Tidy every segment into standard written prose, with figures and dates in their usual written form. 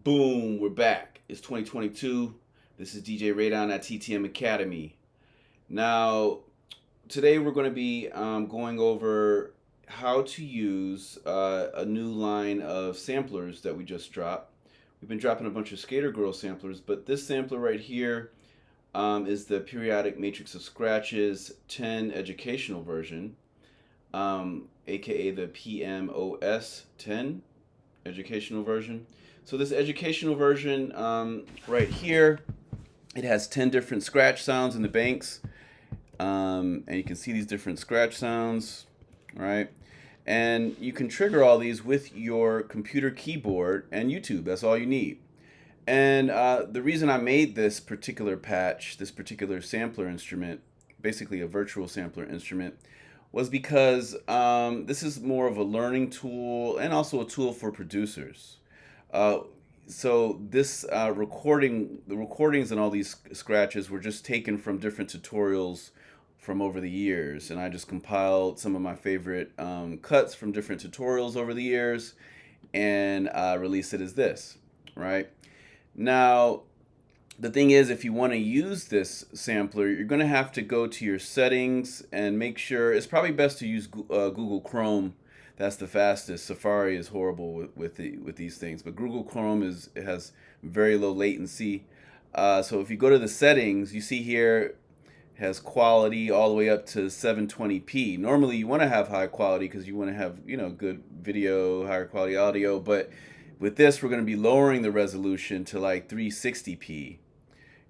Boom, we're back. It's 2022. This is DJ Radon at TTM Academy. Now, today we're going to be going over how to use a new line of samplers that we just dropped. We've been dropping a bunch of Skater Girl samplers, but this sampler right here is the Periodic Matrix of Scratches 10 educational version, aka the PMOS 10 educational version. So this educational version right here, it has 10 different scratch sounds in the banks, and you can see these different scratch sounds, right? And you can trigger all these with your computer keyboard and YouTube. That's all you need. And the reason I made this particular patch, this particular sampler instrument, basically a virtual sampler instrument, was because this is more of a learning tool and also a tool for producers. So this the recordings and all these scratches were just taken from different tutorials from over the years, and I just compiled some of my favorite cuts from different tutorials over the years and released it as this, right? Now, the thing is, if you want to use this sampler, you're going to have to go to your settings and make sure, it's probably best to use Google Chrome. That's the fastest. Safari is horrible with these things, but Google Chrome has very low latency. So if you go to the settings, you see here it has quality all the way up to 720p. Normally you want to have high quality because you want to have, you know, good video, higher quality audio, but with this we're going to be lowering the resolution to like 360p.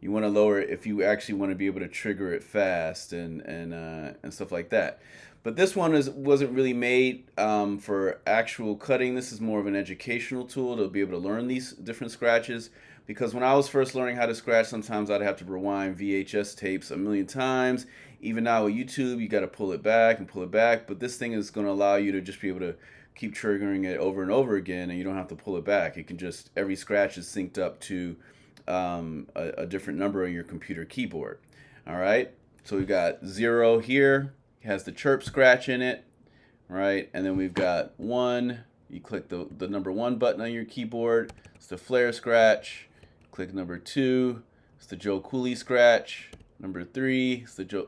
You want to lower it if you actually want to be able to trigger it fast and stuff like that. But this one wasn't really made for actual cutting. This is more of an educational tool to be able to learn these different scratches. Because when I was first learning how to scratch, sometimes I'd have to rewind VHS tapes a million times. Even now with YouTube, you got to pull it back and pull it back. But this thing is going to allow you to just be able to keep triggering it over and over again, and you don't have to pull it back. You can just, every scratch is synced up to a different number on your computer keyboard. All right, so we've got 0 here. It has the chirp scratch in it, right? And then we've got 1. You click the number 1 button on your keyboard. It's the flare scratch. Click number 2. It's the Joe Cooley scratch. Number 3 is the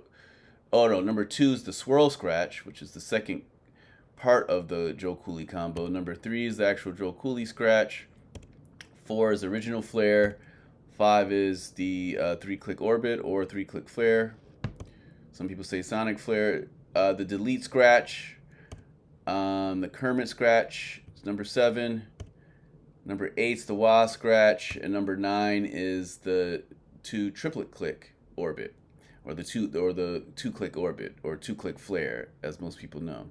number 2 is the swirl scratch, which is the second part of the Joe Cooley combo. Number 3 is the actual Joe Cooley scratch. 4 is the original flare. 5 is the 3-click orbit or 3-click flare. Some people say sonic flare. The delete scratch, the Kermit scratch is number 7. Number 8 is the wah scratch, and number 9 is the 2 triplet click orbit, or the 2-click orbit, or 2-click flare, as most people know.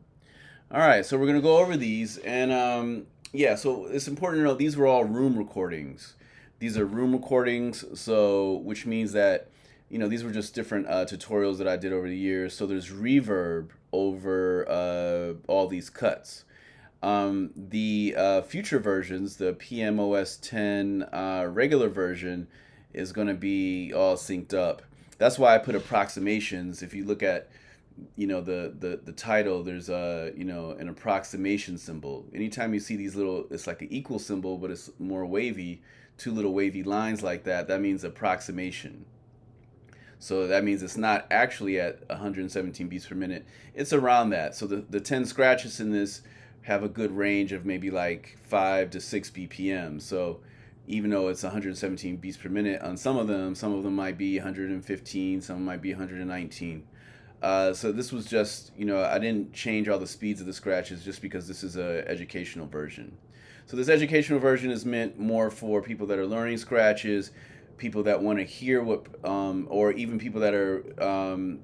All right, so we're gonna go over these, and yeah, so it's important to know these were all room recordings. These are room recordings, so which means that, you know, these were just different tutorials that I did over the years. So there's reverb over all these cuts. The future versions, the PMOS 10 regular version, is going to be all synced up. That's why I put approximations. If you look at, you know, the title, there's you know, an approximation symbol. Anytime you see these little, it's like an equal symbol, but it's more wavy, 2 little wavy lines like that, that means approximation. So that means it's not actually at 117 beats per minute. It's around that. So the 10 scratches in this have a good range of maybe like 5 to 6 BPM. So even though it's 117 beats per minute on some of them might be 115, some might be 119. So this was just, you know, I didn't change all the speeds of the scratches just because this is a educational version. So this educational version is meant more for people that are learning scratches, people that want to hear what, or even people that are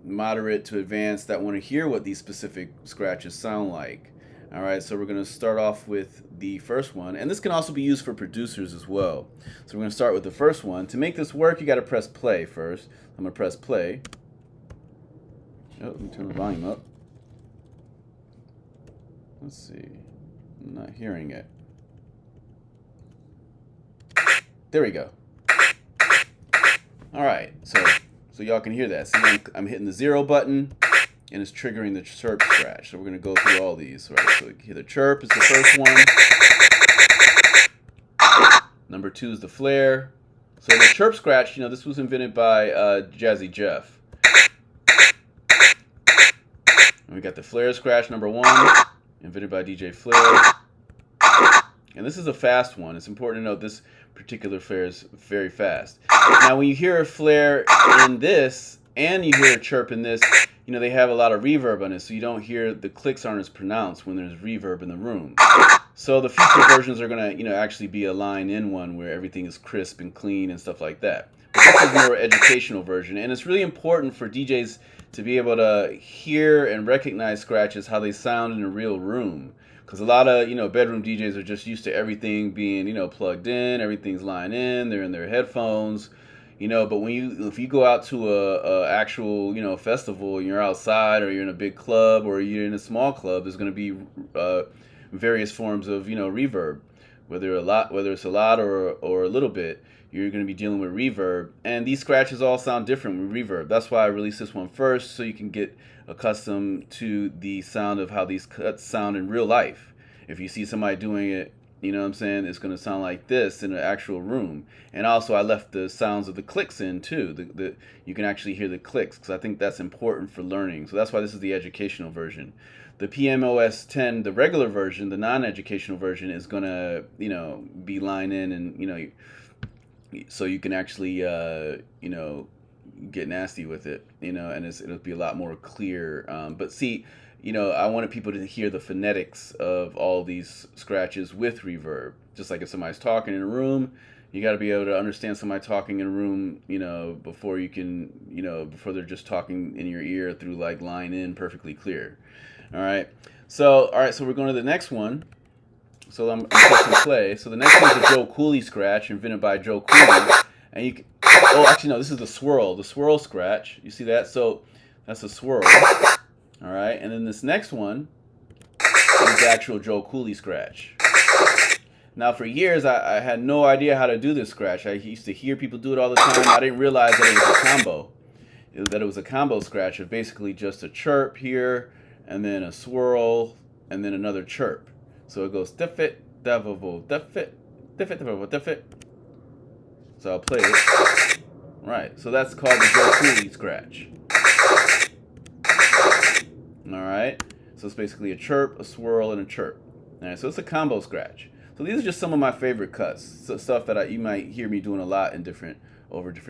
moderate to advanced that want to hear what these specific scratches sound like. All right, so we're going to start off with the first one, and this can also be used for producers as well. So we're going to start with the first one. To make this work, you got to press play first. I'm going to press play. Oh, let me turn the volume up. Let's see. I'm not hearing it. There we go. All right, so y'all can hear that. See, I'm hitting the 0 button, and it's triggering the chirp scratch. So we're going to go through all these. Right? So here the chirp is the first one. Number 2 is the flare. So the chirp scratch, this was invented by Jazzy Jeff. And we got the flare scratch, number 1, invented by DJ Flare. And this is a fast one. It's important to note this particular flare is very fast. Now, when you hear a flare in this and you hear a chirp in this, they have a lot of reverb on it, so you don't hear the clicks aren't as pronounced when there's reverb in the room. So the future versions are gonna, actually be a line in one where everything is crisp and clean and stuff like that. But this is more educational version, and it's really important for DJs to be able to hear and recognize scratches, how they sound in a real room. Because a lot of, bedroom DJs are just used to everything being, plugged in, everything's lined in, they're in their headphones, but if you go out to a actual, festival, and you're outside, or you're in a big club, or you're in a small club, there's going to be various forms of, reverb. Whether it's a lot or a little bit, you're going to be dealing with reverb. And these scratches all sound different with reverb. That's why I released this one first, so you can get accustomed to the sound of how these cuts sound in real life. If you see somebody doing it, it's going to sound like this in an actual room. And also, I left the sounds of the clicks in too. You can actually hear the clicks, because I think that's important for learning. So that's why this is the educational version. The PMOS 10, the regular version, the non-educational version, is going to, be line in, and, so you can actually, get nasty with it, and it'll be a lot more clear. But see, I wanted people to hear the phonetics of all these scratches with reverb. Just like if somebody's talking in a room, you got to be able to understand somebody talking in a room, before you can, before they're just talking in your ear through like line in perfectly clear. All right, so we're going to the next one. So I'm pressing play. So the next one is the Joe Cooley scratch, invented by Joe Cooley. And you can, actually no, this is the swirl scratch. You see that? So that's a swirl. All right, and then this next one is the actual Joe Cooley scratch. Now, for years, I had no idea how to do this scratch. I used to hear people do it all the time. I didn't realize that it was a combo. That it was a combo scratch of basically just a chirp here, and then a swirl, and then another chirp. So it goes diff-it, diff-it, diff-it, diff-it, diff-it, diff-it. So I'll play it. Right, so that's called the Joe Cooley scratch. Alright, so it's basically a chirp, a swirl, and a chirp. Alright, so it's a combo scratch. So these are just some of my favorite cuts. So stuff that you might hear me doing a lot in different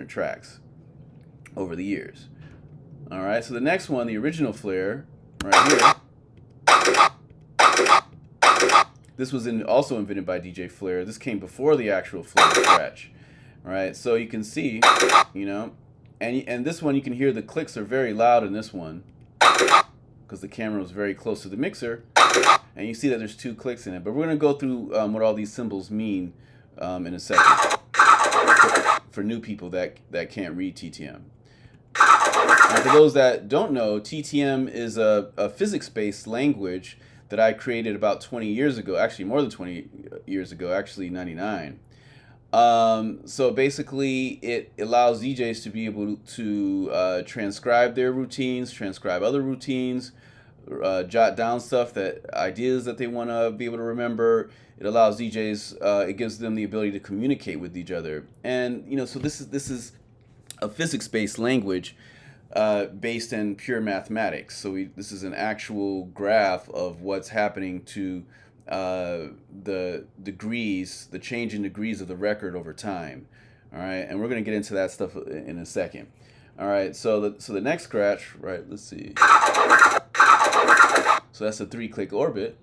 tracks over the years. Alright, so the next one, the original flare, right here. This was also invented by DJ Flare. This came before the actual flare scratch. Right, so you can see, and this one you can hear the clicks are very loud in this one, because the camera was very close to the mixer, and you see that there's 2 clicks in it. But we're going to go through what all these symbols mean in a second, for new people that can't read TTM. And for those that don't know, TTM is a physics-based language that I created about 20 years ago, actually more than 20 years ago, actually 99. So basically, it allows DJs to be able to transcribe their routines, transcribe other routines, jot down ideas that they want to be able to remember. It allows DJs, it gives them the ability to communicate with each other. And, so this is a physics-based language based in pure mathematics. So this is an actual graph of what's happening to the degrees, the change in degrees of the record over time. All right, and we're going to get into that stuff in a second. All right, so the next scratch, right, let's see. So that's a 3-click orbit.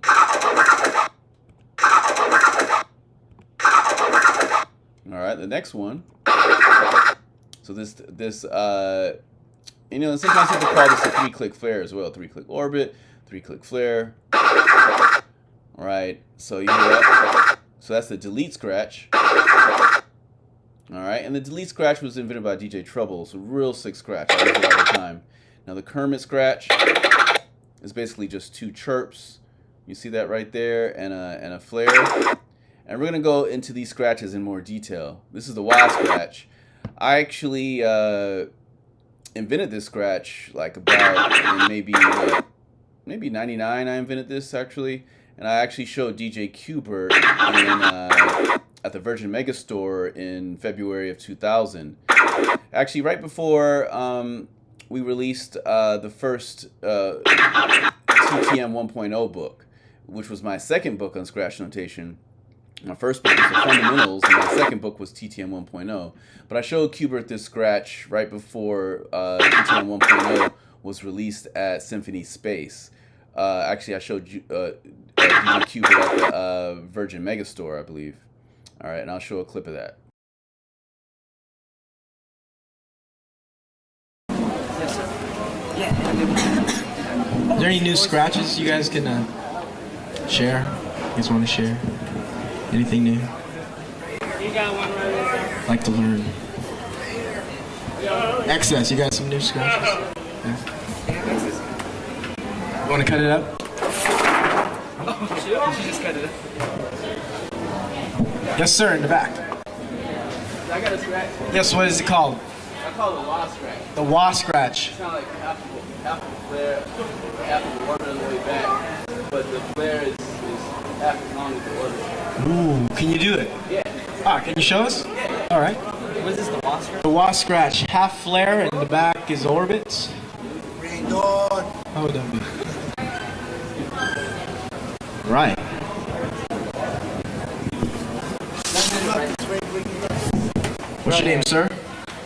All right, the next one. So this sometimes people call this a 3-click flare as well. 3-click orbit, 3-click flare. All right, so you hear that. So that's the delete scratch. All right, and the delete scratch was invented by DJ Trouble. It's a real sick scratch. I use it all the time. Now the Kermit scratch is basically just 2 chirps. You see that right there, and a flare. And we're gonna go into these scratches in more detail. This is the Y scratch. I actually invented this scratch like about maybe 99. I invented this actually, and I actually showed DJ Qbert at the Virgin Megastore in February of 2000. Actually, right before we released the first TTM 1.0 book, which was my second book on scratch notation. My first book was the Fundamentals, and my second book was TTM 1.0. But I showed Qbert this scratch right before TTM 1.0 was released at Symphony Space. Actually, I showed DJ Qbert at the Virgin Megastore, I believe. All right, and I'll show a clip of that. Are there any new scratches you guys can share? You guys want to share? Anything new? You got one right there. Like to learn. Excess, you got some new scratches? Yeah. You want to cut it up? Oh, shit. You just cut it up. Yes, sir, in the back. I got a scratch. Yes, what is it called? I call it a wah scratch. The wah scratch. It's kind of like half the flare, half the orbit on the way back, but the flare is half as long as the orbit. Ooh, can you do it? Yeah. Ah, can you show us? Yeah. All right. What is this, the wah scratch? The wah scratch, half flare and the back is orbits. Oh, don't be. Right. What's your name, sir?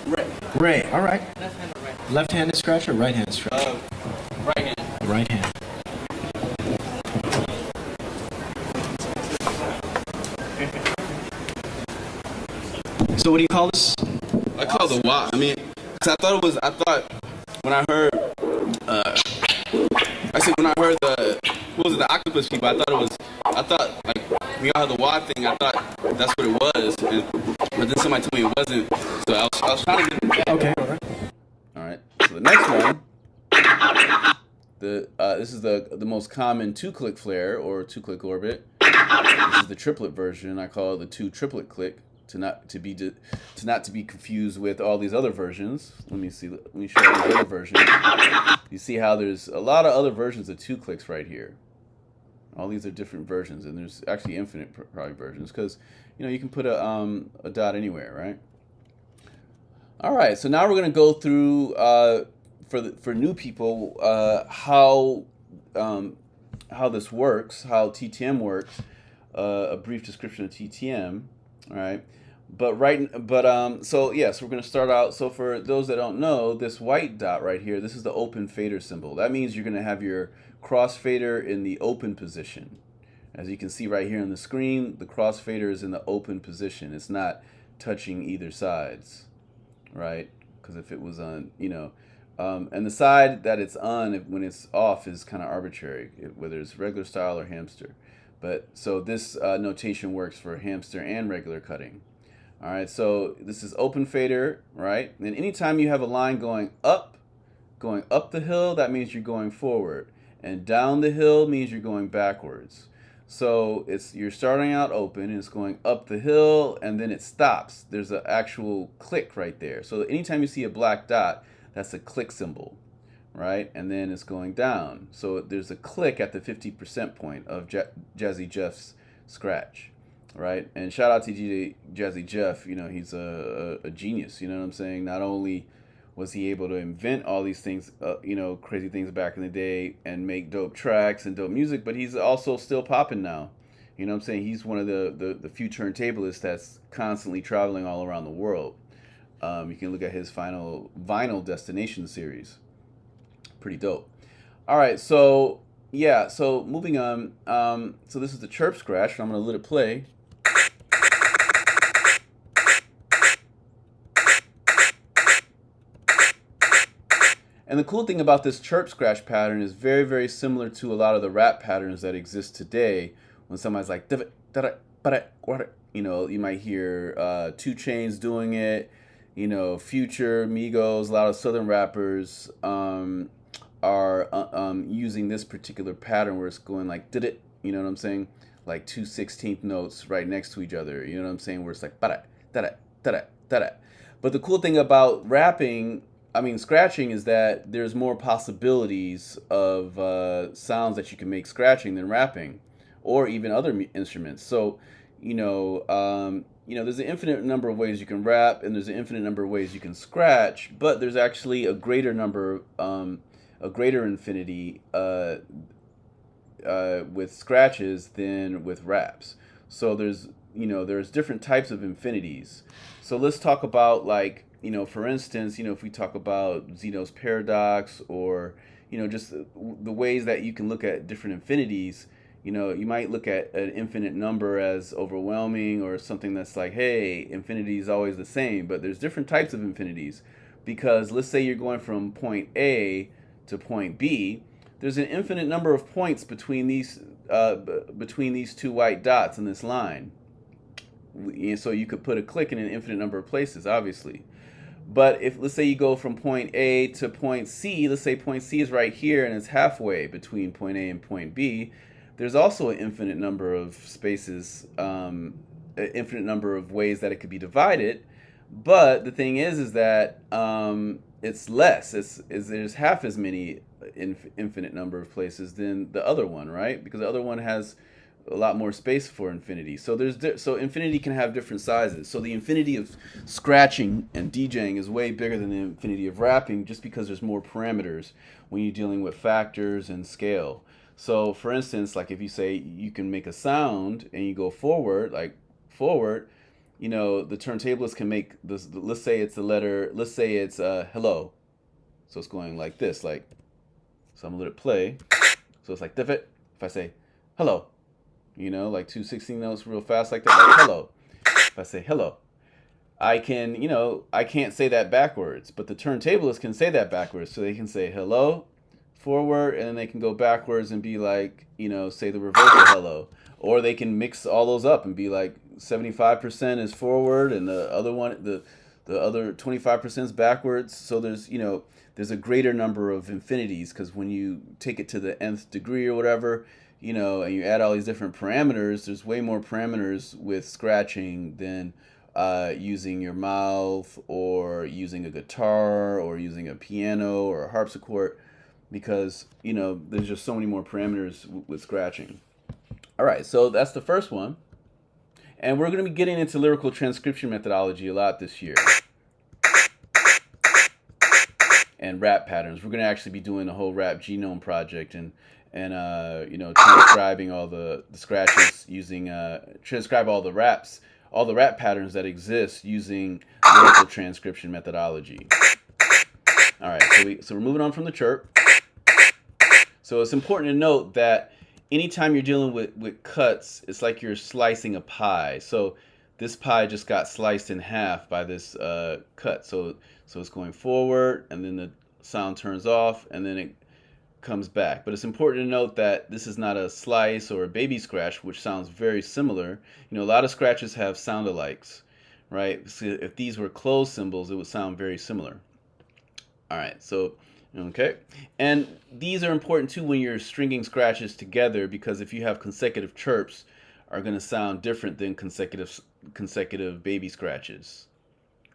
Ray. Ray. All right. Left-handed or right? Left-handed scratch or right-handed scratch? Right hand. Right hand. So what do you call this? I call it the wah. I mean, cause I thought when I heard, when I heard the octopus people, I thought like, we all had the wah thing, I thought that's what it was, but then somebody told me it wasn't, so I was trying to get. Okay, all right. All right. So the next one, this is the most common two-click flare or two-click orbit. This is the triplet version. I call it the two-triplet click to not to be confused with all these other versions. Let me see. Let me show you these other versions. You see how there's a lot of other versions of two clicks right here. All these are different versions, and there's actually infinite probably versions because you can put a dot anywhere, right? All right, so now we're gonna go through for new people how this works, how TTM works, a brief description of TTM. All right, so we're gonna start out. So for those that don't know, this white dot right here, this is the open fader symbol. That means you're gonna have your crossfader in the open position. As you can see right here on the screen, the crossfader is in the open position. It's not touching either sides, right? Because if it was on, and the side that it's on when it's off is kind of arbitrary, whether it's regular style or hamster. But so this notation works for hamster and regular cutting. All right, so this is open fader, right? And anytime you have a line going up the hill, that means you're going forward. And down the hill means you're going backwards. So you're starting out open and it's going up the hill and then it stops. There's an actual click right there. So anytime you see a black dot, that's a click symbol, right? And then it's going down. So there's a click at the 50% point of Jazzy Jeff's scratch, right? And shout out to Jazzy Jeff. He's a genius. You know what I'm saying? Not only was he able to invent all these things, crazy things back in the day and make dope tracks and dope music, but he's also still popping now. You know what I'm saying? He's one of the few turntablists that's constantly traveling all around the world. You can look at his final Vinyl Destination series. Pretty dope. All right, so moving on. So this is the Chirp scratch. I'm going to let it play. And the cool thing about this chirp scratch pattern is very, very similar to a lot of the rap patterns that exist today. When somebody's like, you might hear 2 Chainz doing it, Future, Migos, a lot of Southern rappers are using this particular pattern where it's going like, did it, you know what I'm saying? Like 2 16th notes right next to each other, you know what I'm saying? Where it's like, But the cool thing about scratching is that there's more possibilities of sounds that you can make scratching than rapping, or even other instruments. So, there's an infinite number of ways you can rap, and there's an infinite number of ways you can scratch, but there's actually a greater number, a greater infinity with scratches than with raps. So there's different types of infinities. So let's talk about, like, for instance, if we talk about Zeno's paradox, or just the ways that you can look at different infinities. You might look at an infinite number as overwhelming, or something that's like, hey, infinity is always the same. But there's different types of infinities, because let's say you're going from point A to point B. There's an infinite number of points between these two white dots in this line. So you could put a click in an infinite number of places, obviously. But if, let's say, you go from point A to point C, let's say point C is right here and it's halfway between point A and point B, there's also an infinite number of spaces, an infinite number of ways that it could be divided. But the thing is that it's less. There's half as many infinite number of places than the other one, right? Because the other one has a lot more space for infinity. So infinity can have different sizes. So the infinity of scratching and DJing is way bigger than the infinity of rapping, just because there's more parameters when you're dealing with factors and scale. So for instance, like if you say you can make a sound and you go forward, the turntablist can make this. Let's say it's hello. So it's going like this, so I'm gonna let it play. So it's like if I say hello, like 2 16 notes real fast like that, like hello. If I say hello, I can't say that backwards, but the turntablist can say that backwards. So they can say hello forward, and then they can go backwards and be like, say the reverse of hello. Or they can mix all those up and be like 75% is forward and the other one, the other 25% is backwards. So there's a greater number of infinities, because when you take it to the nth degree or whatever, and you add all these different parameters, there's way more parameters with scratching than using your mouth, or using a guitar, or using a piano or a harpsichord, because there's just so many more parameters with scratching. All right, so that's the first one, and we're going to be getting into lyrical transcription methodology a lot this year, and rap patterns. We're going to actually be doing the whole rap genome project, and transcribing all the scratches using transcribe all the rap patterns that exist using lyrical transcription methodology. All right, so we're moving on from the chirp. So it's important to note that anytime you're dealing with cuts, it's like you're slicing a pie. So this pie just got sliced in half by this cut. So it's going forward, and then the sound turns off, and then it comes back. But it's important to note that this is not a slice or a baby scratch, which sounds very similar. A lot of scratches have sound-alikes, right? So if these were closed symbols, it would sound very similar. All right, so okay, and these are important too when you're stringing scratches together, because if you have consecutive chirps, are going to sound different than consecutive baby scratches,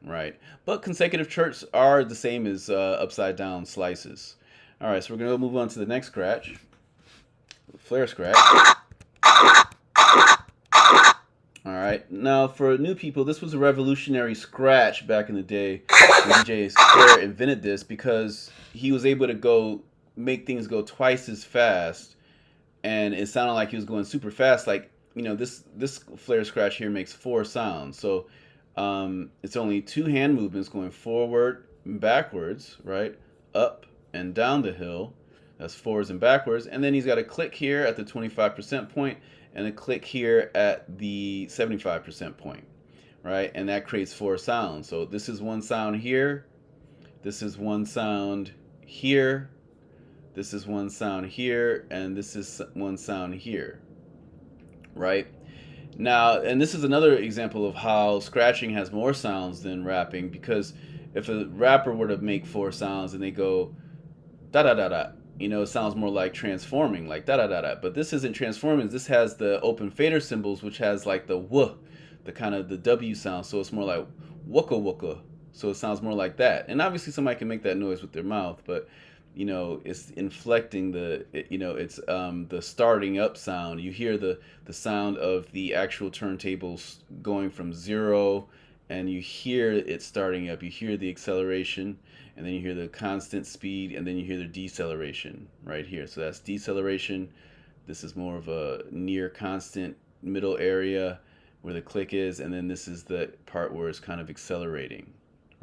right? But consecutive chirps are the same as upside down slices. All right, so we're going to move on to the next scratch, flare scratch. All right, now for new people, this was a revolutionary scratch back in the day when DJ Flare invented this, because he was able to make things go twice as fast, and it sounded like he was going super fast. Like, this flare scratch here makes 4 sounds, so it's only 2 hand movements going forward and backwards, right? Up and down the hill. That's forwards and backwards, and then he's got a click here at the 25% point and a click here at the 75% point, right? And that creates 4 sounds. So this is one sound here, this is one sound here, this is one sound here, and this is one sound here, right? Now, and this is another example of how scratching has more sounds than rapping, because if a rapper were to make 4 sounds and they go da da da da, it sounds more like transforming, like da da da da. But this isn't transforming. This has the open fader symbols, which has like the w, the kind of the W sound. So it's more like wooka wooka. So it sounds more like that. And obviously somebody can make that noise with their mouth, but you know, it's inflecting you know, it's the starting up sound. You hear the sound of the actual turntables going from 0, and you hear it starting up. You hear the acceleration, and then you hear the constant speed, and then you hear the deceleration right here. So that's deceleration. This is more of a near constant middle area where the click is, and then this is the part where it's kind of accelerating,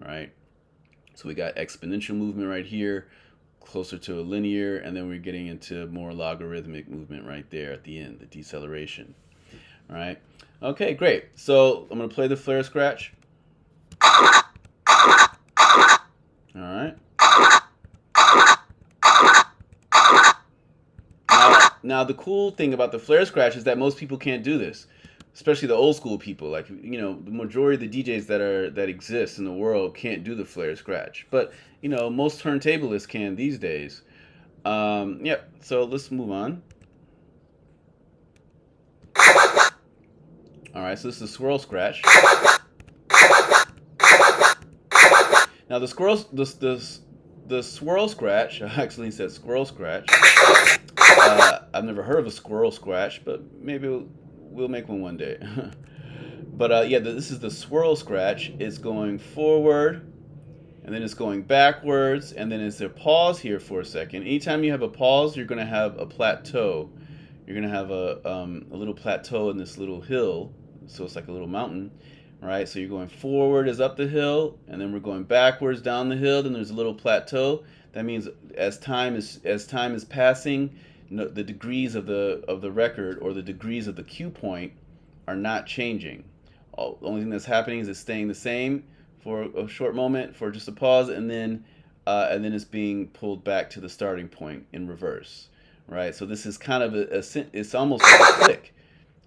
right? So we got exponential movement right here, closer to a linear, and then we're getting into more logarithmic movement right there at the end, the deceleration. All right. Okay, great. So I'm going to play the flare scratch. All right. Now the cool thing about the flare scratch is that most people can't do this, especially the old school people. Like, you know, the majority of the DJs that exist in the world can't do the flare scratch, but you know, most turntablists can these days. Yep. So let's move on. All right. So this is the swirl scratch. Now the swirl scratch. I actually said squirrel scratch. I've never heard of a squirrel scratch, but maybe we'll make one day. But yeah, this is the swirl scratch. It's going forward, and then it's going backwards, and then is there pause here for a second. Anytime you have a pause, you're going to have a plateau. You're going to have a little plateau in this little hill, so it's like a little mountain, right? So you're going forward is up the hill, and then we're going backwards down the hill. Then there's a little plateau. That means as time is passing, the degrees of the record, or the degrees of the cue point, are not changing. The only thing that's happening is it's staying the same for a short moment, for just a pause, and then it's being pulled back to the starting point in reverse, right? So this is kind of it's almost like a click.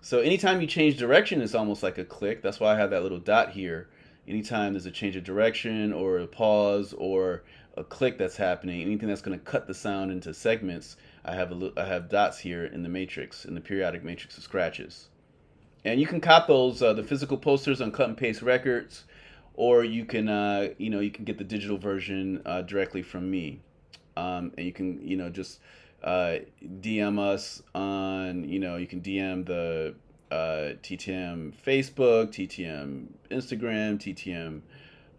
So anytime you change direction, it's almost like a click. That's why I have that little dot here. Anytime there's a change of direction, or a pause, or a click that's happening, anything that's going to cut the sound into segments, I have dots here in the matrix, in the periodic matrix of scratches. And you can cop those, the physical posters on Cut and Paste Records, or you can you can get the digital version directly from me, and you can just DM us on, you can DM the TTM Facebook, TTM Instagram, TTM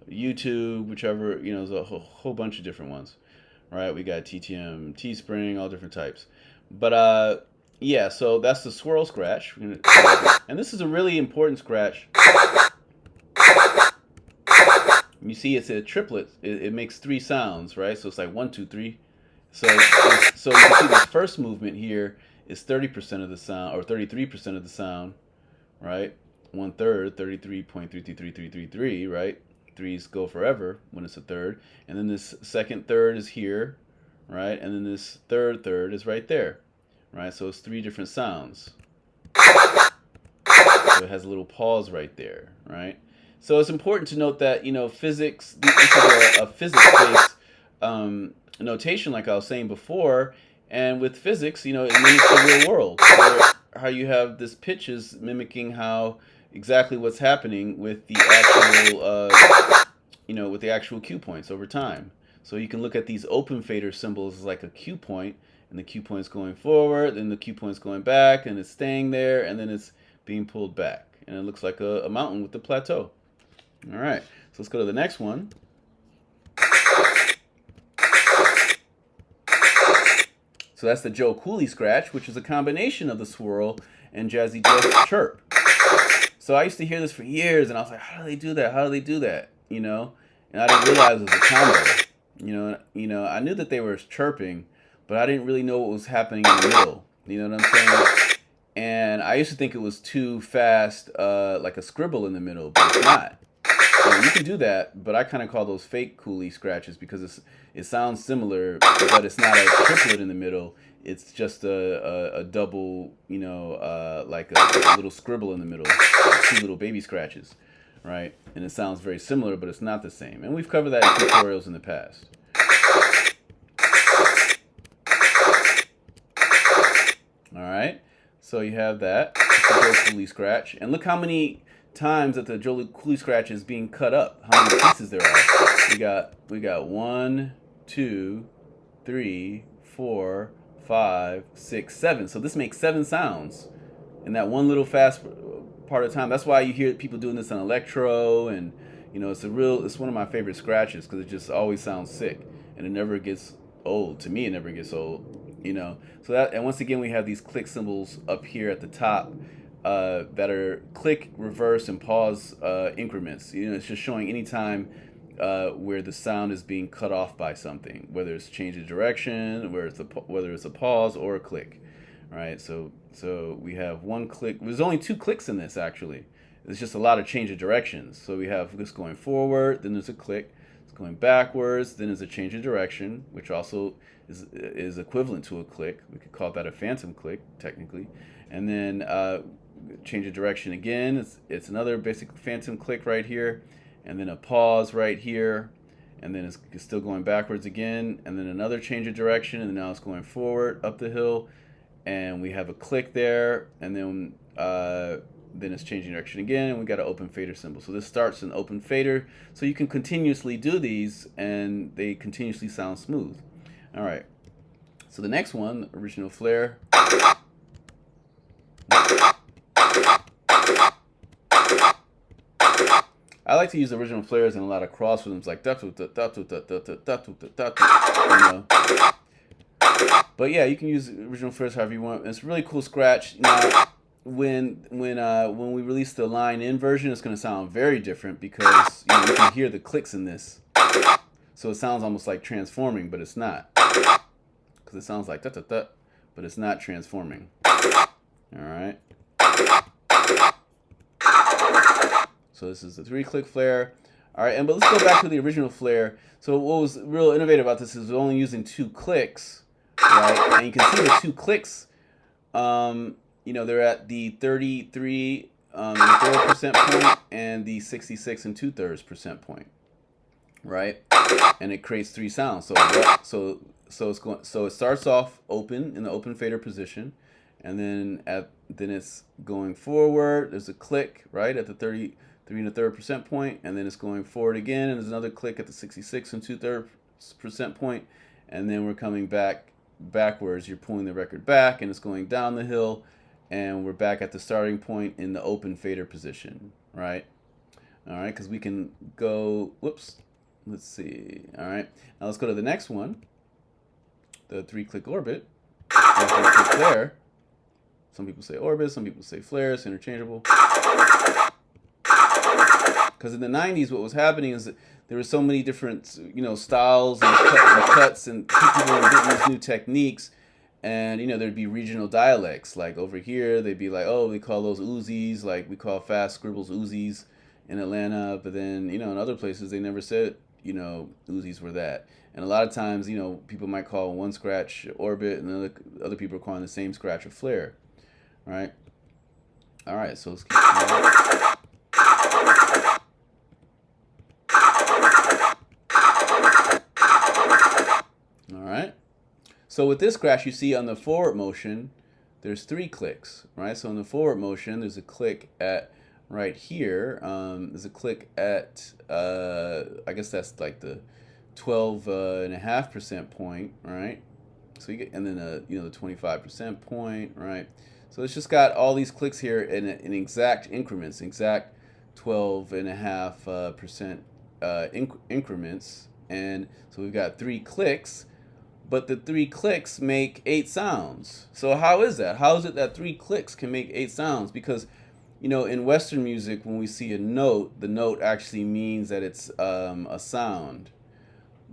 YouTube, whichever, there's a whole bunch of different ones, right? We got TTM Teespring, all different types. But yeah, so that's the swirl scratch, and this is a really important scratch. You see, it's a triplet. It makes 3 sounds, right? So it's like 1, 2, 3. So you can see this first movement here is 30% of the sound, or 33% of the sound, right? 1/3, 33.333333, right? 3s go forever when it's a third, and then this second third is here, right? And then this third is right there, right? So it's 3 different sounds. So it has a little pause right there, right? So it's important to note that physics. This is a physics-based notation, like I was saying before, and with physics, it mimics the real world. How you have this pitch is mimicking exactly what's happening with the actual, with the actual cue points over time. So you can look at these open fader symbols as like a cue point, and the cue point's going forward, and the cue point's going back, and it's staying there, and then it's being pulled back, and it looks like a mountain with the plateau. All right, so let's go to the next one. So that's the Joe Cooley scratch, which is a combination of the swirl and Jazzy Jeff's chirp. So I used to hear this for years, and I was like, how do they do that? How do they do that? And I didn't realize it was a combo. I knew that they were chirping, but I didn't really know what was happening in the middle. You know what I'm saying? And I used to think it was too fast, like a scribble in the middle, but it's not. You can do that, but I kind of call those fake Cooley scratches because it sounds similar, but it's not a triplet in the middle. It's just a double, like a little scribble in the middle, 2 little baby scratches, right? And it sounds very similar, but it's not the same. And we've covered that in tutorials in the past. All right, so you have that, the Joe Cooley scratch, and look how many times that the Joe Cooley scratch is being cut up. How many pieces there are? We got 1, 2, 3, 4, 5, 6, 7. So this makes 7 sounds in that one little fast part of time. That's why you hear people doing this on electro, and you know, it's one of my favorite scratches because it just always sounds sick and it never gets old. To me, it never gets old, you know. So that, and once again, we have these click symbols up here at the top that are click, reverse, and pause increments. You know, it's just showing any time where the sound is being cut off by something, whether it's change of direction, whether it's a pause or a click. Right, so we have one click. There's only 2 clicks in this, actually. It's just a lot of change of directions. So we have this going forward, then there's a click. It's going backwards, then there's a change of direction, which also is equivalent to a click. We could call that a phantom click, technically. And then change of direction again. It's another basic phantom click right here. And then a pause right here. And then it's still going backwards again. And then another change of direction. And now it's going forward, up the hill. And we have a click there, and then it's changing direction again, and we got an open fader symbol. So this starts an open fader, so you can continuously do these, and they continuously sound smooth. All right. So the next one, original flare. I like to use original flares in a lot of cross rhythms, like you know. But yeah, you can use original flares however you want. It's a really cool scratch. Now, when we release the line in version, it's going to sound very different because you can hear the clicks in this. So it sounds almost like transforming, but it's not. Because it sounds like but it's not transforming. All right. So this is the 3-click flare. All right, but let's go back to the original flare. So what was real innovative about this is we're only using 2 clicks. Right, and you can see the 2 clicks. You know, they're at the 33 1/3% point and the 66 2/3% point, right? And it creates 3 sounds. So it starts off open in the open fader position, and then it's going forward. There's a click right at the 33 1/3% point, and then it's going forward again, and there's another click at the 66 2/3% point, and then we're coming backwards. You're pulling the record back, and it's going down the hill, and we're back at the starting point in the open fader position, right? All right, because we can go, whoops, let's see. All right, now let's go to the next one, the 3-click orbit, 3-click flare. Some people say orbit, some people say flare. It's interchangeable. Because in the 90s, what was happening is that there were so many different, styles and cuts, and people were inventing these new techniques. And, there'd be regional dialects. Like over here, they'd be like, oh, we call those Uzis, like we call fast scribbles Uzis in Atlanta. But then, in other places, they never said, Uzis were that. And a lot of times, people might call one scratch orbit, and other people are calling the same scratch a flare. Right? All right, so let's keep going. So with this scratch, you see on the forward motion, there's 3 clicks, right? So in the forward motion, there's a click at right here. There's a click at, I guess that's like the 12.5% point, right? So you get, and then the 25% point, right? So it's just got all these clicks here in exact increments, exact 12.5% increments, and so we've got 3 clicks. But the 3 clicks make 8 sounds. So how is that? How is it that 3 clicks can make 8 sounds? Because, in Western music, when we see a note, the note actually means that it's a sound.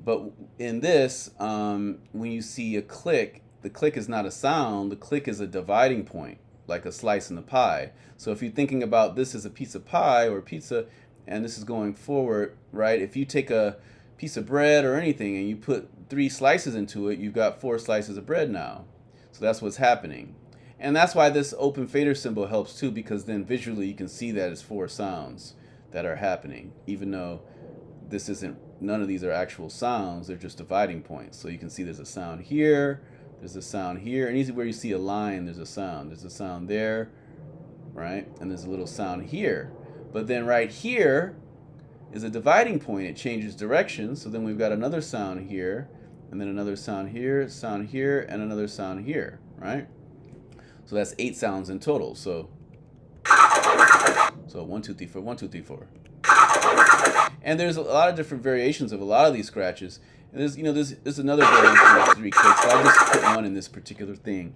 But in this, when you see a click, the click is not a sound. The click is a dividing point, like a slice in the pie. So if you're thinking about this as a piece of pie or pizza, and this is going forward, right? If you take a piece of bread or anything and you put 3 slices into it, you've got 4 slices of bread now. So that's what's happening. And that's why this open fader symbol helps too, because then visually you can see that it's 4 sounds that are happening, even though none of these are actual sounds, they're just dividing points. So you can see there's a sound here, there's a sound here, and easy where you see a line, there's a sound there, right? And there's a little sound here. But then right here is a dividing point. It changes direction. So then we've got another sound here, and then another sound here, and another sound here, right? So that's 8 sounds in total. So 1, 2, 3, 4, 1, 2, 3, 4. And there's a lot of different variations of a lot of these scratches. And there's another variation of 3 clicks, but I just put one in this particular thing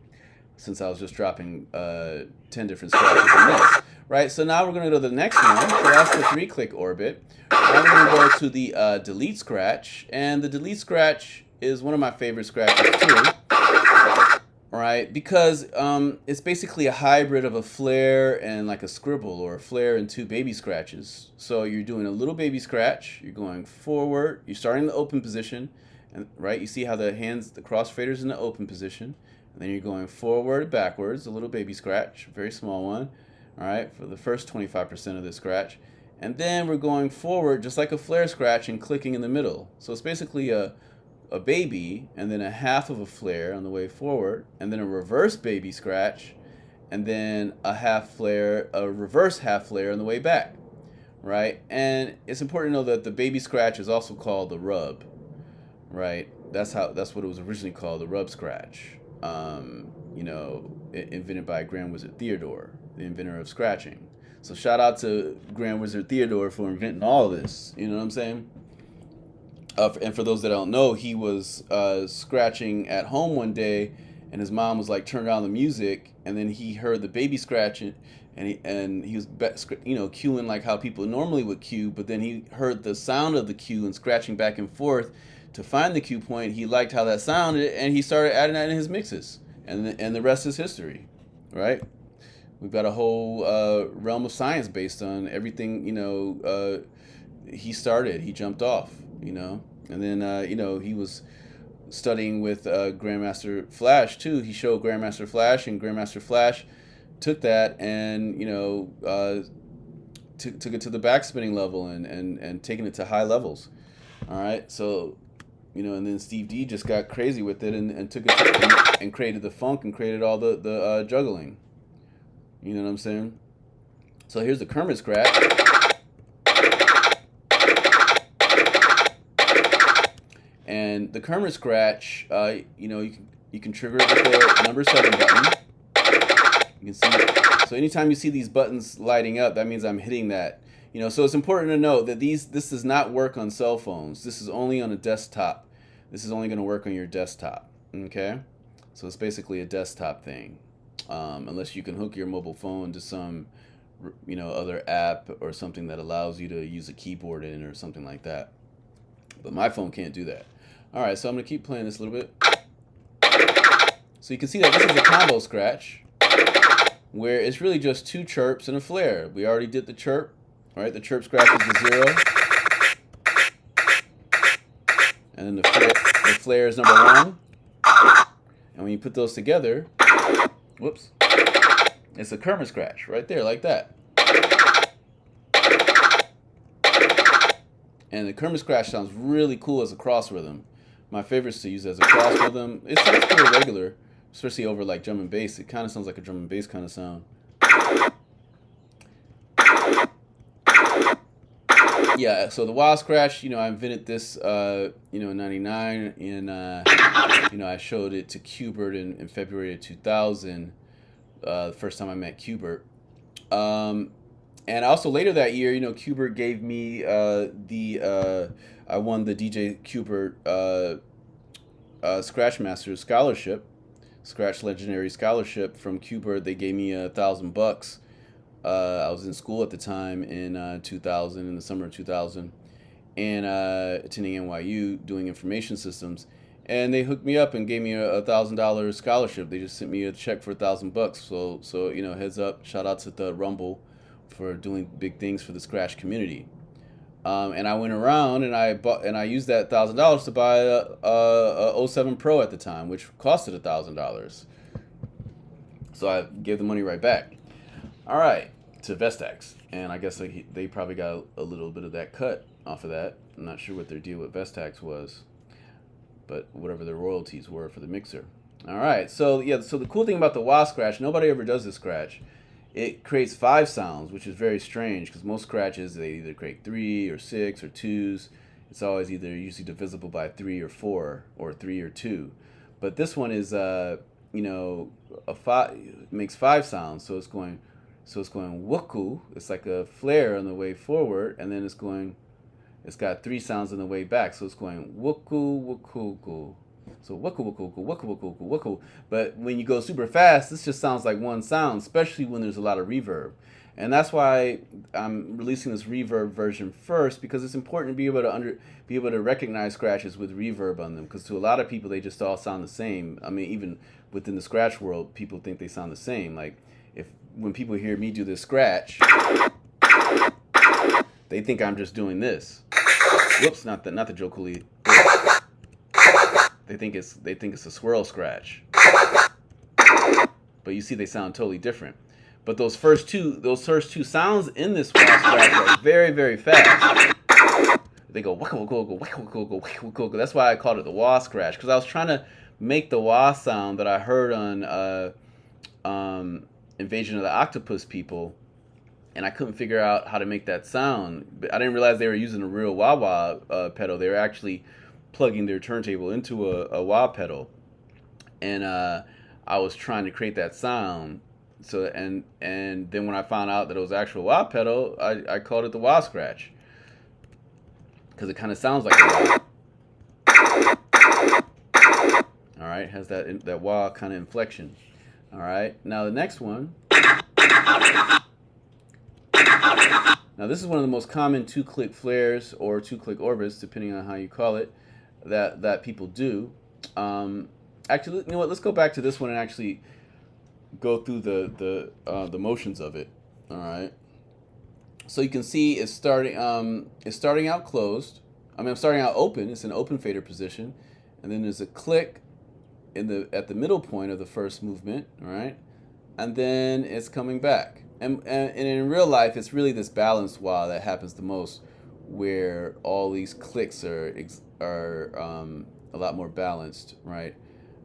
since I was just dropping 10 different scratches in this. Right, so now we're going to go to the next one. So that's the 3-click orbit. Now we're going to go to the delete scratch. And the delete scratch is one of my favorite scratches too. Right, because it's basically a hybrid of a flare and like a scribble, or a flare and 2 baby scratches. So you're doing a little baby scratch, you're going forward, you're starting in the open position, and right, you see how the crossfader's in the open position, and then you're going forward, backwards, a little baby scratch, very small one, all right, for the first 25% of the scratch. And then we're going forward just like a flare scratch and clicking in the middle. So it's basically a baby, and then a half of a flare on the way forward, and then a reverse baby scratch, and then a half flare, a reverse half flare on the way back, right? And it's important to know that the baby scratch is also called the rub, right? That's what it was originally called, the rub scratch. Invented by Grand Wizard Theodore, the inventor of scratching. So shout out to Grand Wizard Theodore for inventing all of this. You know what I'm saying? And for those that don't know, he was scratching at home one day, and his mom was like, "Turn down the music," and then he heard the baby scratching, and he was cueing like how people normally would cue, but then he heard the sound of the cue and scratching back and forth to find the cue point. He liked how that sounded, and he started adding that in his mixes, and the rest is history, right? We've got a whole realm of science based on everything. He jumped off. And then he was studying with Grandmaster Flash too. He showed Grandmaster Flash, and Grandmaster Flash took that and took it to the backspinning level and taking it to high levels. All right, so and then Steve D just got crazy with it and took it and created the funk and created all the juggling. You know what I'm saying? So here's the Kermit scratch. And the Kermit scratch, you can trigger it with the number 7 button. You can see, so anytime you see these buttons lighting up, that means I'm hitting that. So it's important to note that this does not work on cell phones. This is only on a desktop. This is only going to work on your desktop. Okay, so it's basically a desktop thing, unless you can hook your mobile phone to some, other app or something that allows you to use a keyboard in or something like that. But my phone can't do that. All right, so I'm going to keep playing this a little bit. So you can see that this is a combo scratch, where it's really just 2 chirps and a flare. We already did the chirp. All right, the chirp scratch is the 0. And then the flare is number 1. And when you put those together, whoops, it's a Kermit scratch right there, like that. And the Kermit scratch sounds really cool as a cross rhythm. My favorite is to use as a cross rhythm. It sounds pretty regular, especially over like drum and bass. It kind of sounds like a drum and bass kind of sound. Yeah, so the wild scratch, I invented this, in '99, and I showed it to Qbert in February of 2000. The first time I met Qbert. And also later that year, Qbert gave me I won the DJ Qbert Scratch Master Scholarship, Scratch Legendary Scholarship from Qbert. They gave me $1,000. I was in school at the time in 2000, in the summer of 2000, and attending NYU doing information systems. And they hooked me up and gave me a $1,000 scholarship. They just sent me a check for $1,000. So heads up, shout out to the Rumble for doing big things for the Scratch community. And I went around and I used that $1,000 to buy a 07 Pro at the time, which costed $1,000. So I gave the money right back. All right, to Vestax, and I guess they probably got a little bit of that cut off of that. I'm not sure what their deal with Vestax was, but whatever their royalties were for the mixer. All right, so the cool thing about the wah scratch, nobody ever does this scratch. It creates 5 sounds, which is very strange because most scratches, they either create 3 or 6 or 2s. it's always either usually divisible by 3 or 4 or 3 or 2. But this one is you know, a 5 makes 5 sounds, so it's going wuku. It's like a flare on the way forward, and then it's got 3 sounds on the way back, so it's going wuku wuku wuku. So wuku wuku wuku wuku wuku wuku. But when you go super fast, this just sounds like one sound, especially when there's a lot of reverb. And that's why I'm releasing this reverb version first, because it's important to be able to recognize scratches with reverb on them. Because to a lot of people, they just all sound the same. I mean, even within the scratch world, people think they sound the same. Like when people hear me do this scratch, they think I'm just doing this. Whoops, not the Joe Cooley. They think it's a swirl scratch. But you see, they sound totally different. But those first two sounds in this wah scratch are very, very fast. They go waka waka waka waka waka waka waka waka. That's why I called it the wah scratch, because I was trying to make the wah sound that I heard on Invasion of the Octopus People, and I couldn't figure out how to make that sound. But I didn't realize they were using a real wah wah pedal. They were actually plugging their turntable into a wah pedal, and I was trying to create that sound. So and then when I found out that it was actual wah pedal, I called it the wah scratch, because it kind of sounds like a wah. All right, has that wah kind of inflection. All right, now the next one. Now this is one of the most common 2-click flares or 2-click orbits, depending on how you call it, that people do. Actually, you know what? Let's go back to this one and actually go through the motions of it. All right. So you can see it's starting out closed. I'm starting out open. It's an open fader position, and then there's a click at the middle point of the first movement. All right, and then it's coming back. And in real life, it's really this balanced wah that happens the most, where all these clicks are a lot more balanced, right?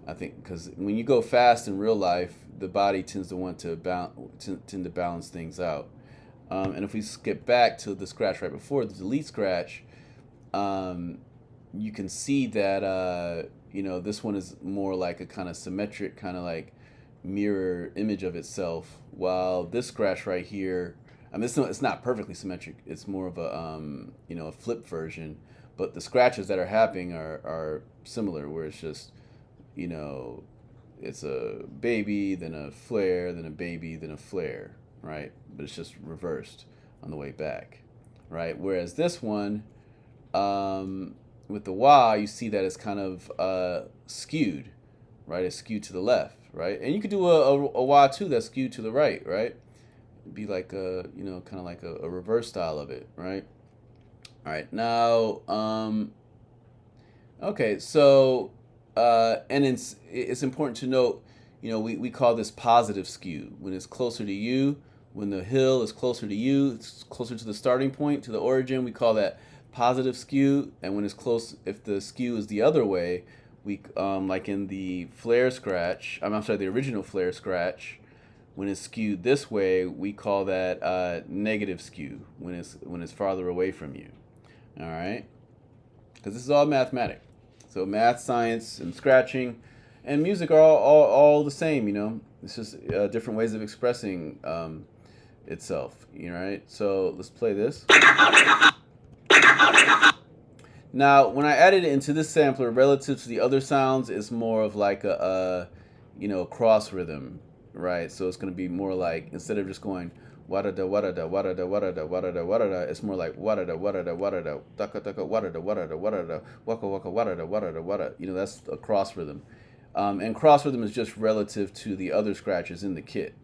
I think because when you go fast in real life, the body tends to want to tend to balance things out. And if we skip back to the scratch right before, the delete scratch, you can see that this one is more like a kind of symmetric, kind of like mirror image of itself, while this scratch right here, I mean, it's not perfectly symmetric. It's more of a flip version, but the scratches that are happening are similar, where it's just, it's a baby, then a flare, then a baby, then a flare, right? But it's just reversed on the way back, right? Whereas this one, with the wah, you see that it's kind of skewed, right? It's skewed to the left, right? And you could do a wah too that's skewed to the right, right? It'd be like kind of like a reverse style of it, right? All right, now, okay, so, and it's important to note, we call this positive skew. When it's closer to you, when the hill is closer to you, it's closer to the starting point, to the origin, we call that positive skew. And when it's close, if the skew is the other way, we, like in the flare scratch, the original flare scratch, when it's skewed this way, we call that negative skew, when it's farther away from you. All right? Because this is all mathematics. So math, science, and scratching and music are all the same, It's just different ways of expressing itself, right? So let's play this. Now, when I added it into this sampler relative to the other sounds, it's more of like a cross rhythm, right? So it's going to be more like, instead of just going wada-da, wada-da, wada-da, wada-da, wada-da, wada-da, it's more like wada-da, wada-da, wada-da, taka-taka, wada-da, wada-da, wada-da, waka-waka, wada-da, wada-da, wada. That's a cross rhythm. And cross rhythm is just relative to the other scratches in the kit,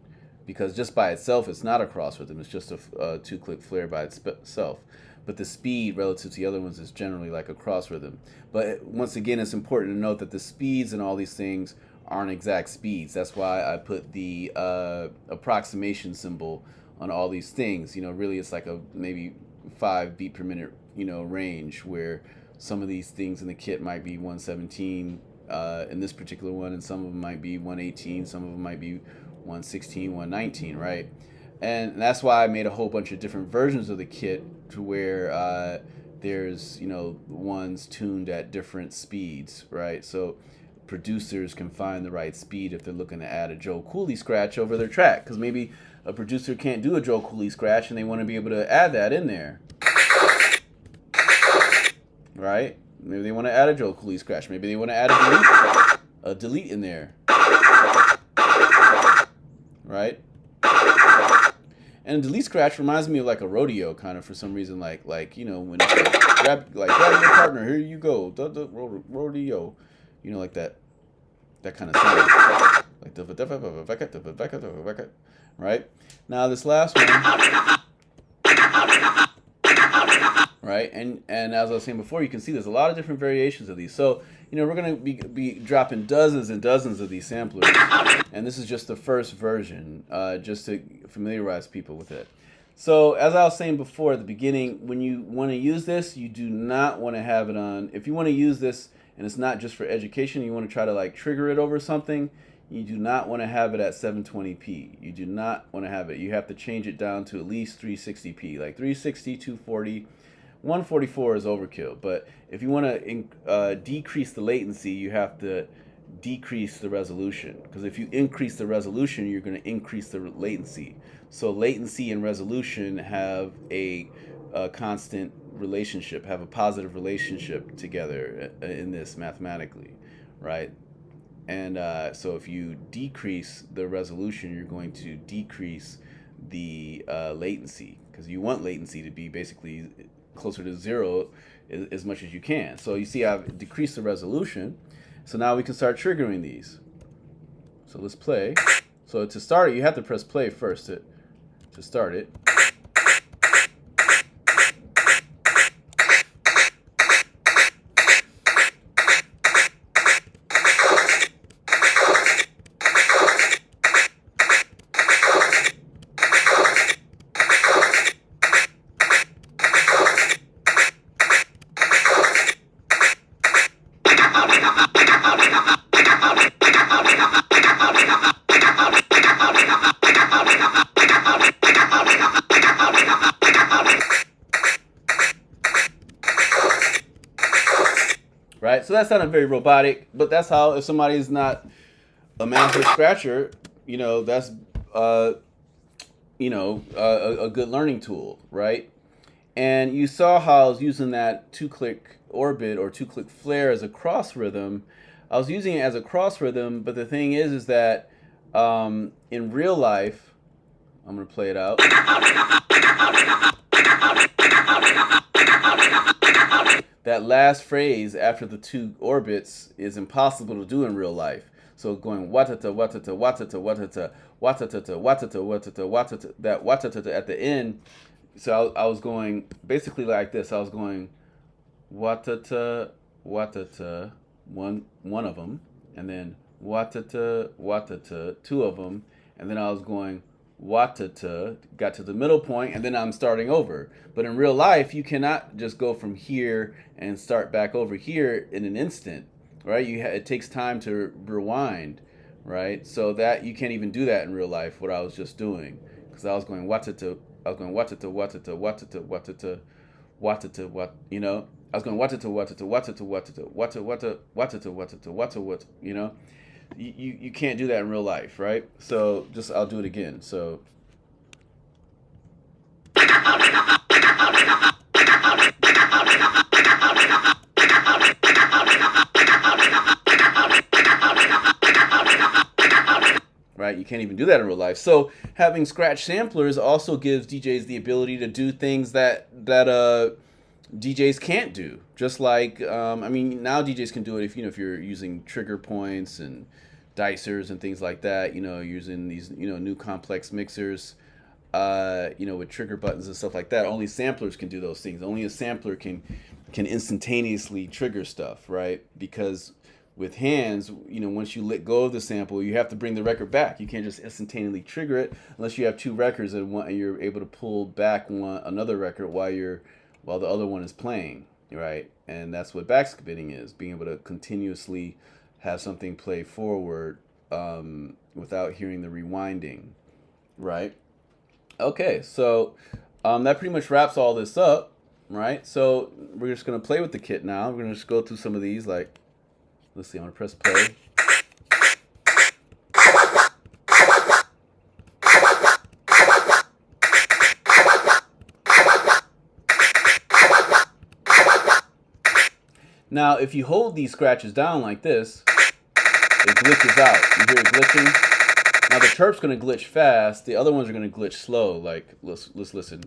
because just by itself, it's not a cross rhythm. It's just a 2-click flare by itself. But the speed relative to the other ones is generally like a cross rhythm. But once again, it's important to note that the speeds and all these things aren't exact speeds. That's why I put the approximation symbol on all these things. Really it's like a maybe 5 beat per minute, range, where some of these things in the kit might be 117 in this particular one, and some of them might be 118, some of them might be 116, 119, right? And that's why I made a whole bunch of different versions of the kit, to where there's, you know, ones tuned at different speeds, right? So producers can find the right speed if they're looking to add a Joe Cooley scratch over their track, because maybe a producer can't do a Joe Cooley scratch and they want to be able to add that in there, right? Maybe they want to add a Joe Cooley scratch. Maybe they want to add a delete in there, right? And delete scratch reminds me of like a rodeo kind of, for some reason, like you know, when it's grab your partner, here you go, the rodeo, you know, like that kind of sound, like the right? Now this last one, right? And as I was saying before, you can see there's a lot of different variations of these. So, you know, we're going to be dropping dozens and dozens of these samplers. And this is just the first version, just to familiarize people with it. So, as I was saying before at the beginning, when you want to use this, you do not want to have it on. If you want to use this, and it's not just for education, you want to try to like trigger it over something, you do not want to have it at 720p. You do not want to have it. You have to change it down to at least 360p, like 360, 240. 144 is overkill, but if you want to decrease the latency, you have to decrease the resolution, because if you increase the resolution, you're going to increase the latency. So latency and resolution have a constant relationship, have a positive relationship together in this mathematically, right? And so if you decrease the resolution, you're going to decrease the latency, because you want latency to be basically closer to zero as much as you can. So you see I've decreased the resolution. So now we can start triggering these. So let's play. So to start it, you have to press play first to start it. Right, so that sounded very robotic, but that's how, if somebody's not a master scratcher, you know, that's you know, a good learning tool, right? And you saw how I was using that 2-click orbit or 2-click flare as a cross rhythm. I was using it as a cross rhythm, but the thing is that in real life, I'm gonna play it out. That last phrase after the 2 orbits is impossible to do in real life. So going watata watata watata watata watata watata watata watata, that watata at the end. So I was going basically like this. I was going watata watata, one of them, and then watata watata, 2 of them, and then I was going watata, got to the middle point, and then I'm starting over. But in real life, you cannot just go from here and start back over here in an instant, right? It takes time to rewind, right? So that you can't even do that in real life, what I was just doing, because I was going watata, I was going watata watata watata watata watata what, you know, I was going watata watata watata watata watata watata watata watata, you know. You can't do that in real life, right? So just I'll do it again. So right, you can't even do that in real life. So having scratch samplers also gives DJs the ability to do things that DJs can't do. Just like I mean, now DJs can do it if you're using trigger points and dicers and things like that, you know, using these, you know, new complex mixers, you know, with trigger buttons and stuff like that. Only samplers can do those things. Only a sampler can instantaneously trigger stuff, right? Because with hands, you know, once you let go of the sample, you have to bring the record back. You can't just instantaneously trigger it unless you have 2 records and you're able to pull back another record while the other one is playing, right? And that's what backspinning is, being able to continuously have something play forward without hearing the rewinding, right? Okay, so that pretty much wraps all this up. right? So we're just gonna play with the kit now. We're gonna just go through some of these. Like, let's see. I'm gonna press play. Now, if you hold these scratches down like this, it glitches out. You hear it glitching. Now the chirp's gonna glitch fast. The other ones are gonna glitch slow. Like, let's listen.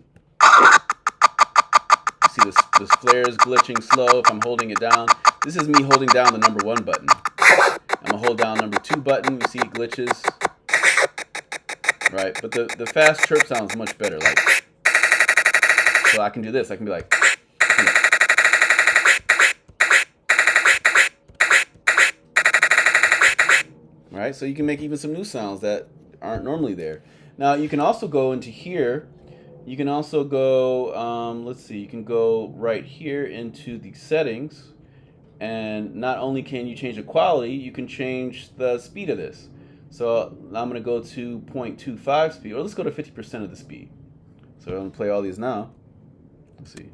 See this flare is glitching slow if I'm holding it down. This is me holding down the number 1 button. I'm gonna hold down number 2 button. You see it glitches. Right, but the fast chirp sounds much better. Like, so I can do this. I can be like, right? So you can make even some new sounds that aren't normally there. Now you can also go into here. You can also go, let's see, you can go right here into the settings. And not only can you change the quality, you can change the speed of this. So I'm going to go to 0.25 speed, or let's go to 50% of the speed. So I'm going to play all these now. Let's see.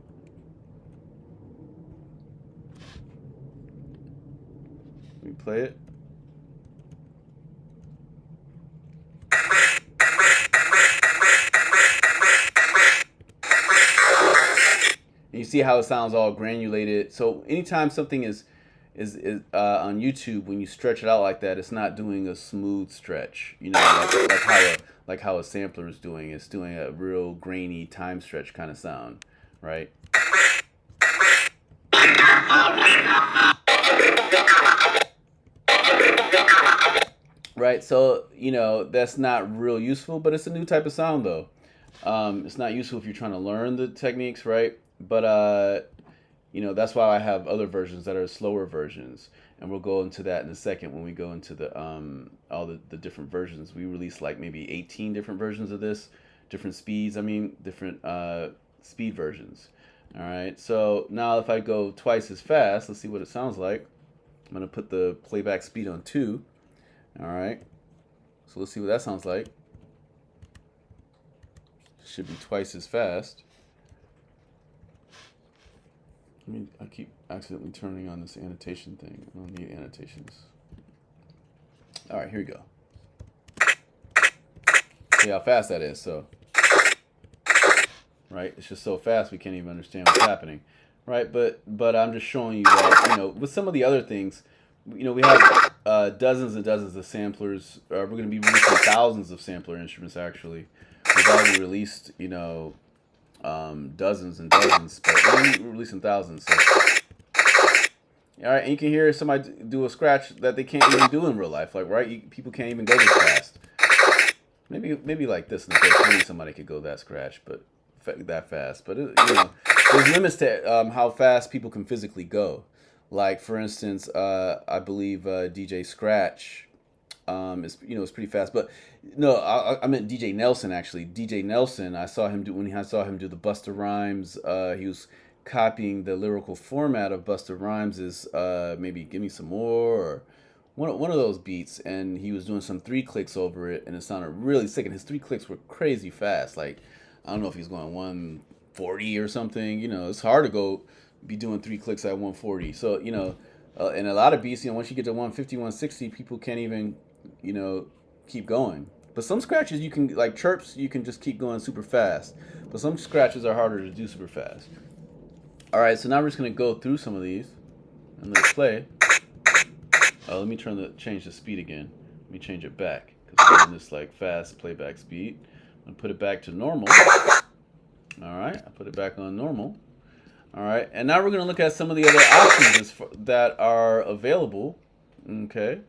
Let me play it. And you see how it sounds all granulated. So anytime something is on YouTube, when you stretch it out like that, it's not doing a smooth stretch. You know, like how a sampler is doing. It's doing a real grainy time stretch kind of sound, right? Right. So you know that's not real useful, but it's a new type of sound though. It's not useful if you're trying to learn the techniques, right? But you know, that's why I have other versions that are slower versions, and we'll go into that in a second when we go into the all the different versions. We released like maybe 18 different versions of this, different speeds. I mean, different speed versions. All right. So now if I go twice as fast, let's see what it sounds like. I'm gonna put the playback speed on 2. All right. So let's see what that sounds like. Should be twice as fast. I keep accidentally turning on this annotation thing. I don't need annotations. All right, here we go. See how fast that is. So, right, it's just so fast we can't even understand what's happening, right? But I'm just showing you that, you know, with some of the other things, you know, we have dozens and dozens of samplers. We're going to be releasing thousands of sampler instruments. Actually, we've already released, you know, dozens and dozens, but we're releasing thousands. So. All right, and you can hear somebody do a scratch that they can't even do in real life. Like, right, people can't even go this fast. Maybe like this in the case, maybe somebody could go that scratch, but that fast. But you know, there's limits to how fast people can physically go. Like for instance, I believe DJ Skratch. It's pretty fast, but no, I meant DJ Nelson actually. DJ Nelson, I saw him do the Busta Rhymes. He was copying the lyrical format of Busta Rhymes' maybe "Give Me Some More" or one of those beats, and he was doing some 3 clicks over it, and it sounded really sick. And his 3 clicks were crazy fast. Like I don't know if he's going 140 or something. You know, it's hard to be doing 3 clicks at 140. So you know, and a lot of beats, you know, once you get to 150, 160, people can't even, you know, keep going. But some scratches you can, like chirps, you can just keep going super fast. But some scratches are harder to do super fast. All right, so now we're just gonna go through some of these and let's play. Let me change the speed again. Let me change it back because we're in this like fast playback speed. I'm gonna put it back to normal. All right, I put it back on normal. All right, and now we're gonna look at some of the other options that are available. Okay.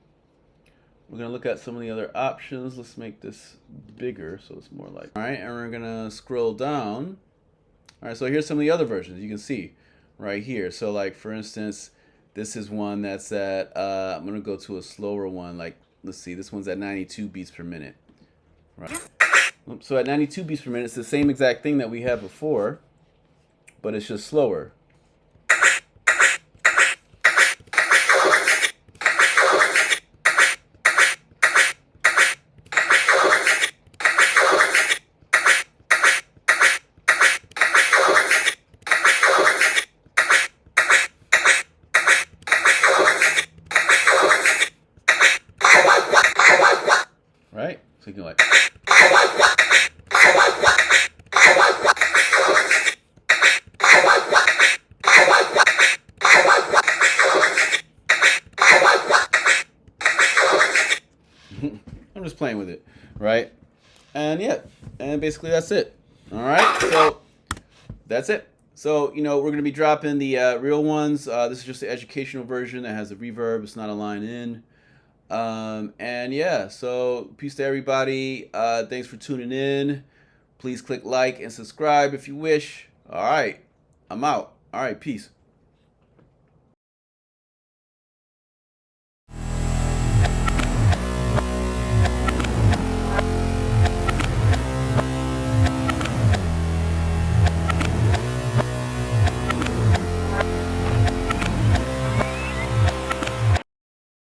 We're going to look at some of the other options. Let's make this bigger so it's more like... All right, and we're going to scroll down. All right, so here's some of the other versions you can see right here. So like, for instance, this is one that's at... I'm going to go to a slower one. Like, let's see, this one's at 92 beats per minute. Right. So at 92 beats per minute, it's the same exact thing that we had before, but it's just slower. right? And yeah, and basically that's it. All right, so that's it. So, you know, we're going to be dropping the real ones. This is just the educational version that has the reverb. It's not a line in. And yeah, so peace to everybody. Thanks for tuning in. Please click like and subscribe if you wish. All right, I'm out. All right, peace.